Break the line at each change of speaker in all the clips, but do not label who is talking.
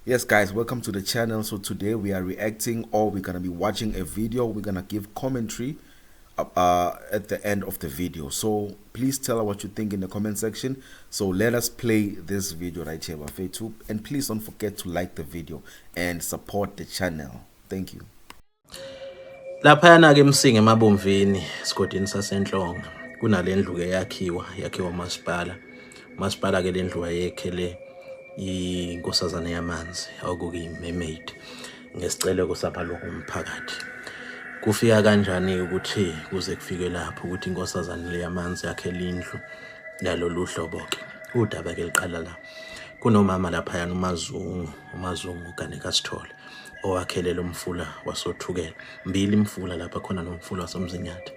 Yes, guys, welcome to the channel. So today we are reacting, or we're gonna be watching a video. We're gonna give commentary at the end of the video. So please tell us what you think in the comment section. So let us play this video right here, Bafethu, and please don't forget to like the video and support the channel. Thank you.
Laphayana ke Msinge eMabomvini esigodini saseNhlonga kunalendlu ke yakhiwa umasipala ke lendlu wayekhele inkosazana yamanzi okuyi-mermaid ngesicelo kusapha umphakathi. Kufika kanjani ukuthi kuze kufike lapho ukuthi inkosazana le yamanzi yakhela indlu nalolu hlobo ke udaba ke liqala la kunomama laphayana umazungu Ganeka Sithole owakhelela umfula wasothukela mbili imfula lapha khona nomfula wasoMzinyathi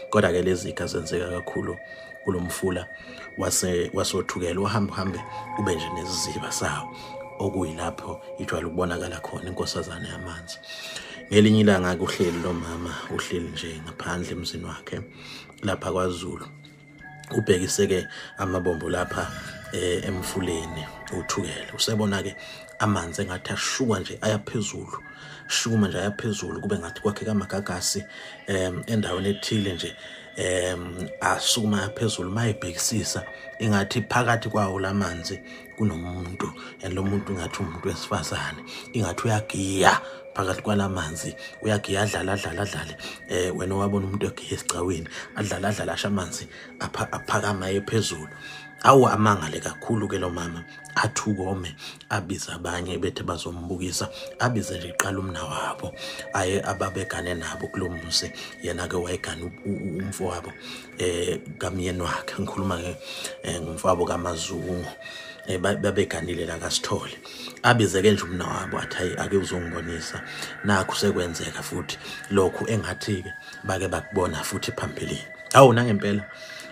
kodwa ke lezi zikha zenzeka kakhulu kulomfula wasothukela uhambe ube nje neziziba sawo okuyilapho ijwayele ukubonakala khona inkosazana yamanzi. Ngelinye ilanga kuhleli lo mama uhleli nje ngaphandle emzini wakhe lapha kwaZulu ubhekise ke amabombo lapha emfuleni uthukela usebona ke amanzi engathi ashuka nje ayaphezulu shuma nje ayaphezulu kube ngathi kwakhe kamagagasi endaweni ethile nje asukuma yaphezulu mayibhekisisa ingathi phakathi kwawo lamanzi kunomuntu lo muntu ngathi umuntu wesifazane ingathi uyagiya phakathi kwalamanzi uyagiya adlale wena wabona umuntu egiya esicaweni adlala asha amanzi aphakama ephezulu. Awu amangale kakhulu ke lo mama athukome abiza abanye bethe bazombukisa abize nje iqala umnawabo aye ababegane nabo kulomuzi yena ke wayegana umfowabo kamyeni wakhe ngikhuluma ke ngumfowabo kaMazungu babeganile la kaSithole abize ke nje umnawabo athi hayi ake uzongibonisa nakho sekwenzeka futhi lokhu engathi ke bake bakubona futhi phambili. Awu nangempela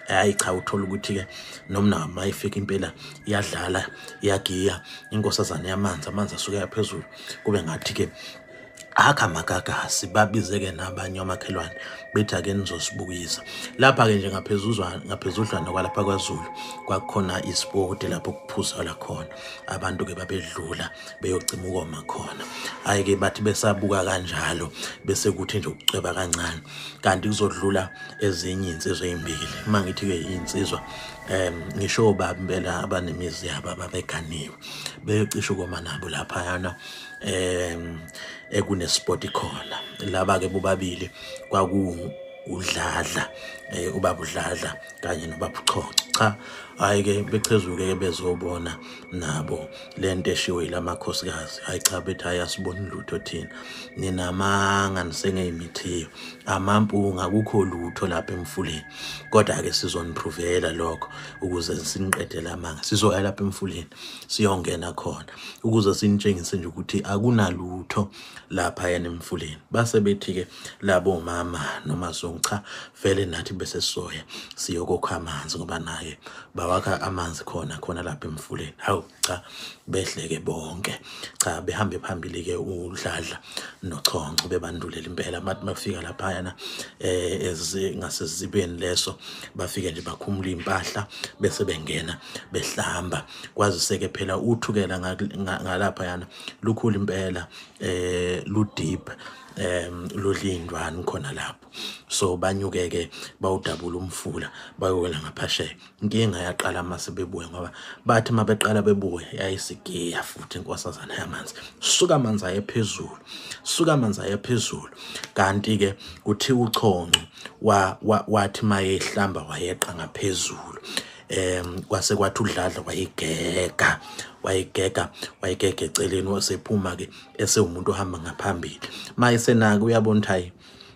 hayi cha uthola ukuthi ke nomna mayifika impela iyadlala iyagiya inkosazana yamanzi amanzi asuke yaphezulu kube ngathi ke amagagasi babizeke nabanye omakhelwane bethi ake nizosibukisa lapha ke nje ngaphezudlwana kwalapha kwaZulu kwakhona isport lapho kuphuzela khona abantu ke babedlula beyocima ukoma khona. Hayi ke bathi besabuka kanjalo bese kuthi nje ukucweba kancane kanti kuzodlula ezinye insizwe ezimbili mangithi ke insizwa ngisho baba impela abanemizi yabo ababeganiwe beyocisha ukoma nabo lapha yana ekunesport khona laba ke bobabili udladla ubaba udladla kanye nobaba uChocho cha hayi ke bechezuke bezobona nabo lento eshiwe ilamakhosikazi hayi cha bethi ayasibona lutho thina ninamanga nisengeyimithio amampunga kukho lutho lapha emfuleni kodwa ke sizoniprovela lokho ukuze siniqedele amanga sizoya lapha emfuleni siyongena khona ukuze sinitshengise nje ukuthi akunalutho lapha yena emfuleni base bethi ke labo mama noMazungu cha vele nathi bese soya siyokokha amanzi ngoba naye bawakha amanzi khona lapha emfuleni. Hawu cha behleke bonke cha behambe phambili ke udladla noChonco bebandulela impela mathi bafika lapha yana ngasezibeni leso bafike nje bakhumula impahla bese bengena behlamba kwaziseke phela uthukela ngalapha yana lukhulu impela ludeep lodlindwana khona lapho so banyuke ke bawudabula umfula bayowela ngaphasheya inkinga yaqala mase bebuye ngoba bathi mabeqala bebuye yayisigiya futhi inkosazana yamanzi suka amanzi ayephezulu kanti ke kuthi uChonco wathi mayehlamba wayeqa ngaphezulu kwase kwathi udladla wayigega eceleni wasephuma ke esewumuntu ohamba ngaphambili mayisenaka uyabona ukuthi hayi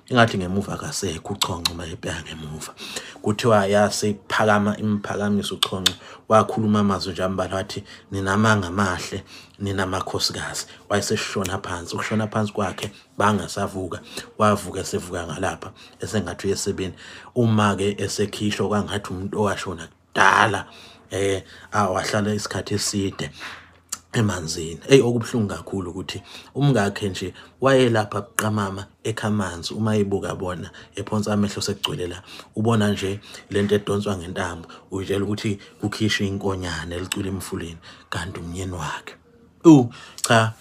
ingathi ngemuva kasekho uChonco mayebheka ngemuva kuthiwa yasephakama imphakamiso uChonco wakhuluma amazwi nje ambala wathi ninamanga amahle ninamakhosikazi wayeseshona phansi ukushona phansi kwakhe bangasavuka wavuka sevuka ngalapha esengathi uyesebeni uma ke esekhishwa kwangathi umuntu owashona dala wahlala isikhathi eside emanzini okubhlungu kakhulu ukuthi umngakhe nje wayelapha buqamama ekhamanzi uma ebuka bona ephonsa amehlo sekugcwelela ubona nje lento edonswa ngentambo uyitshela ukuthi kukhishwe inkonyane elicula emfuleni kanti umnyeni wakhe Cha,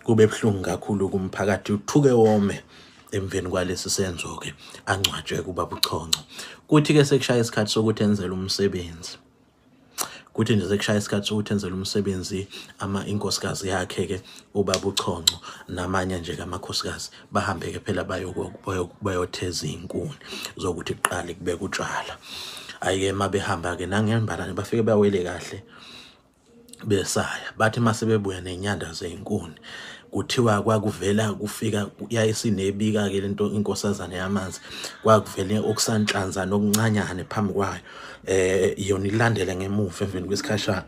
kube buhlungu kakhulu kumphakathi uthuke wome emveni kwalesi senzo ke angcwatshwe kubaba uChoncho. Kuthi ke sekushaya isikhathi sokuthi enzele umsebenzi. Kuthi nje sekushaya isikhathi sokuthi enzele umsebenzi inkosikazi yakhe ke ubaba uChoncho namanye nje kamakhosikazi bahambe ke phela bayotheza izinkuni zokuthi kuqale kubeke utshwala. Ayike mabehamba ke nangembala bafike bawele kahle besaya bathi mase bebuya nenyanda zezinkuni kuthiwa kwakuvela kufika yayisinebika ke lento inkosazana yamanzi kwakuvele okusanhlanza nokuncanyane phambi kwayo yona ilandele ngemuva emveni kwesikhashana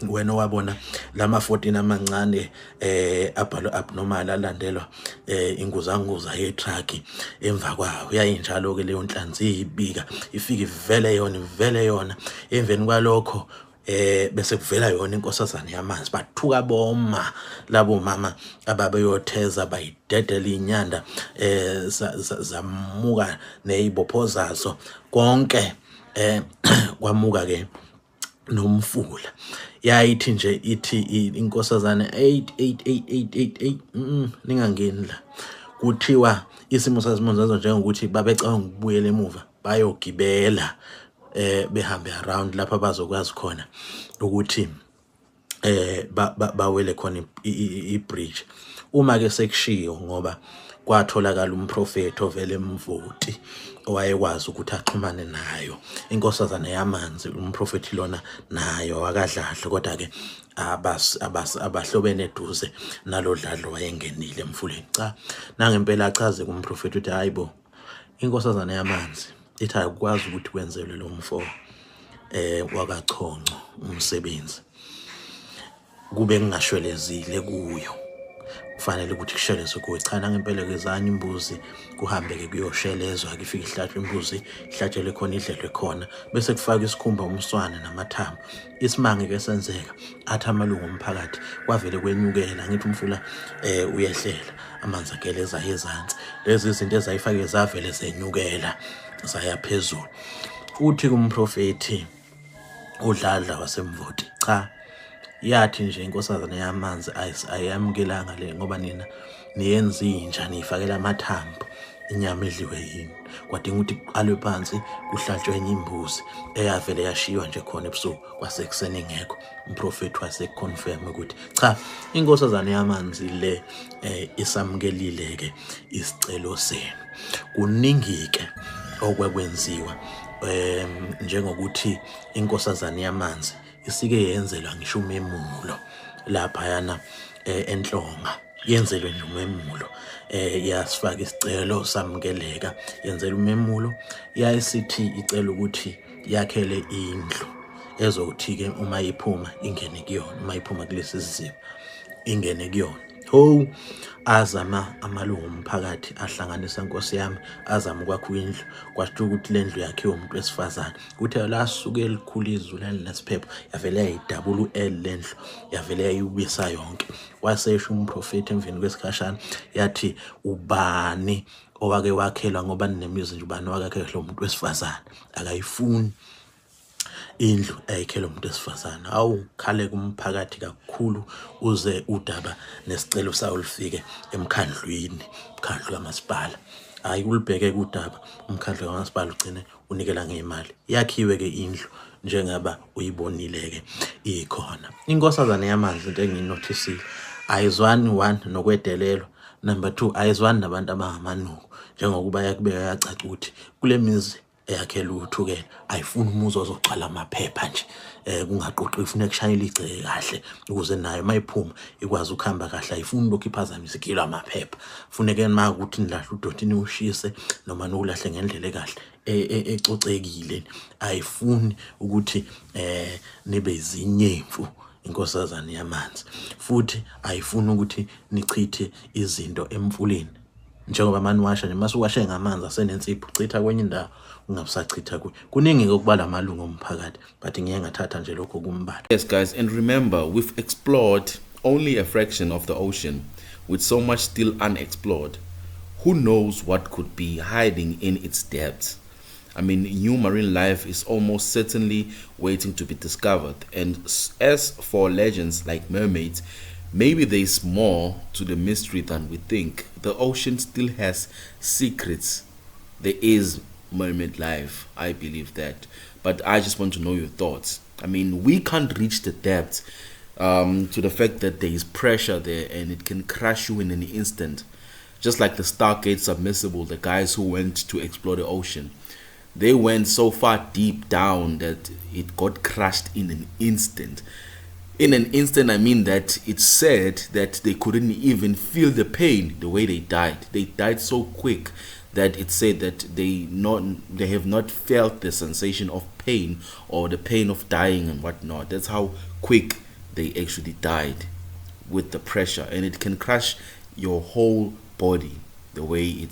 wena wabona lama 14 amancane abhalo abnormal alandelwa inguzanguza yetruck emva kwayo yayinjalo ke leyo nhlanzi ibika ifika ivele yona emveni kwalokho bese kuvela yona inkosazana yamanzi bathuka boma labo mama ababeyotheza bayidedela inyanda zamuka nezibopho zazo konke kwamuka ke nomfula yayithi nje ithi inkosazana 8 ningangeni la kuthiwa isimo sazimonzazo njengokuthi babecanga ukubuyela emuva bayogibela behambe around lapha bazokwazi khona ukuthi bawele khona ibridge. Uma ke sekushiyo ngoba kwatholakala umprofeti ovele emvoti owayekwazi ukuthi axhumane nayo inkosazana yamanzi umprofeti lona nayo akadlahle kodwa ke abahlobene eduze nalodladlo wayengenile emfuleni. Cha nangempela achaze kumprofeti uthi hayibo inkosazana yamanzi ithi akwazi ukuthi kwenzelwe lo mfo wakaChoncho umsebenzi kube ngashwelezile kuyo kufanele ukuthi kushelezwe kuwe. Cha nangempela kezanye imbuzi kuhambe ke kuyoshelezwa kufika ihlatshwe imbuzi ihlatshelwe khona idlelwe khona bese kufaka isikhumba umswane namathambo. Isimanga ke senzeka athi amalungu omphakathi kwavele kwenyukela ngithi umfula uyehlela amanzi ageleza ezantsi lezi izinto ezayifake zavele zenyukela zaya phezulu. Uthi kumprofeti udladla wasemvoti cha yathi nje inkosazana yamanzi ayamukelanga le ngoba nina niyenza inja nifakela amathambo inyama edliwe yini kwadinga ukuthi kuqalwe phansi kuhlatshwe enye imbuzi eyavele yashiywa nje khona ebusuku kwasekuseni ngekho. Umprofeti waseconfirm ukuthi cha inkosazana yamanzi le isamukelile ke isicelo senu. Kuningi ke okwekwenziwa njengokuthi inkosazana yamanzi isike yenzelwa ngisho umemulo lapha yana enhlonga yenzelwe nje umemulo yasifaka isicelo samukeleka yenzelwa umemulo yayisithi icela ukuthi yakhele indlu ezokuthi ke uma iphuma ingene kuyona uma iphuma kulesi sizimo ingene kuyona. Azama amalungu omphakathi ahlanganisa Nkosi yami azama ukwakha indlu kwasho ukuthi le ndlu yakhe umuntu wesifazane kuthe la suke elikhulu izulu elinesphepho yavele yayidabula L lendlu yavele yayibisa yonke. Wasesho umprofeti emveni kwesikhashana yathi ubani owake wakhelwa ngoba ninemuzi nje ubani wakakhe lo muntu wesifazane akayifuni indlu ayikhelwe umuntu wesifazane. Khale kumphakathi kakhulu uze udaba nesicelo sawo lifike emkhandlwini umkhandlu kamasipala ayikulibheke kudaba umkhandlu kamasipala ugcine unikela ngeimali yakhiwe ke indlu njengaba uyibonile ke ikhona. Inkosazana yamanzi into enginotisile ayizwani one nokwedelelwa. Number 2 ayizwani nabantu abangamanuku njengokuba yakubeka yacaca ukuthi kule mizi eyakhela uthukela ayifuni umuzi ozoqala amaphepha nje kungaqoqi ifuna kushayela igceke kahle ukuze nayo mayiphuma ikwazi ukuhamba kahle ayifuni lokho iphazamisa ikilo amaphepha funeke uma ukuthi nidlahle udotini ushise noma nokulahle ngendlela ekahle ecocekile ayifuni ukuthi nibe izinyemfu inkosazana yamanzi futhi ayifuni ukuthi nichithe izinto emfuleni njengoba maniwasha nje masuwashe ngamanzi asenensipho chitha kwenye indawo ungabusachitha kuningi okubala amalungu omphakathi but ngeke ngathatha nje lokho kumbala.
Yes guys, and remember we've explored only a fraction of the ocean with so much still unexplored. Who knows what could be hiding in its depths? I mean, new marine life is almost certainly waiting to be discovered. And as for legends like mermaids, maybe there's more to the mystery than we think. The ocean still has secrets. There is mermaid life, I believe that. But I just want to know your thoughts. I mean, we can't reach the depth to the fact that there is pressure there and it can crush you in an instant. Just like the Stargate submersible, the guys who went to explore the ocean, they went so far deep down that it got crushed in an instant. In an instant, I mean that it's said that they couldn't even feel the pain the way they died. They died so quick that it said that they have not felt the sensation of pain or the pain of dying and whatnot. That's how quick they actually died with the pressure, and it can crush your whole body the way it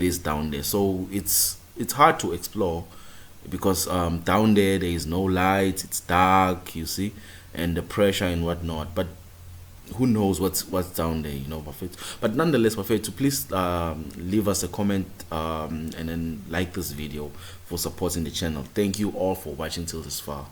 is down there. So it's hard to explore because down there is no light, it's dark, you see, and the pressure and whatnot. But who knows what's down there, Buffett. But nonetheless, Buffett, to please leave us a comment and then like this video for supporting the channel. Thank you all for watching till this far.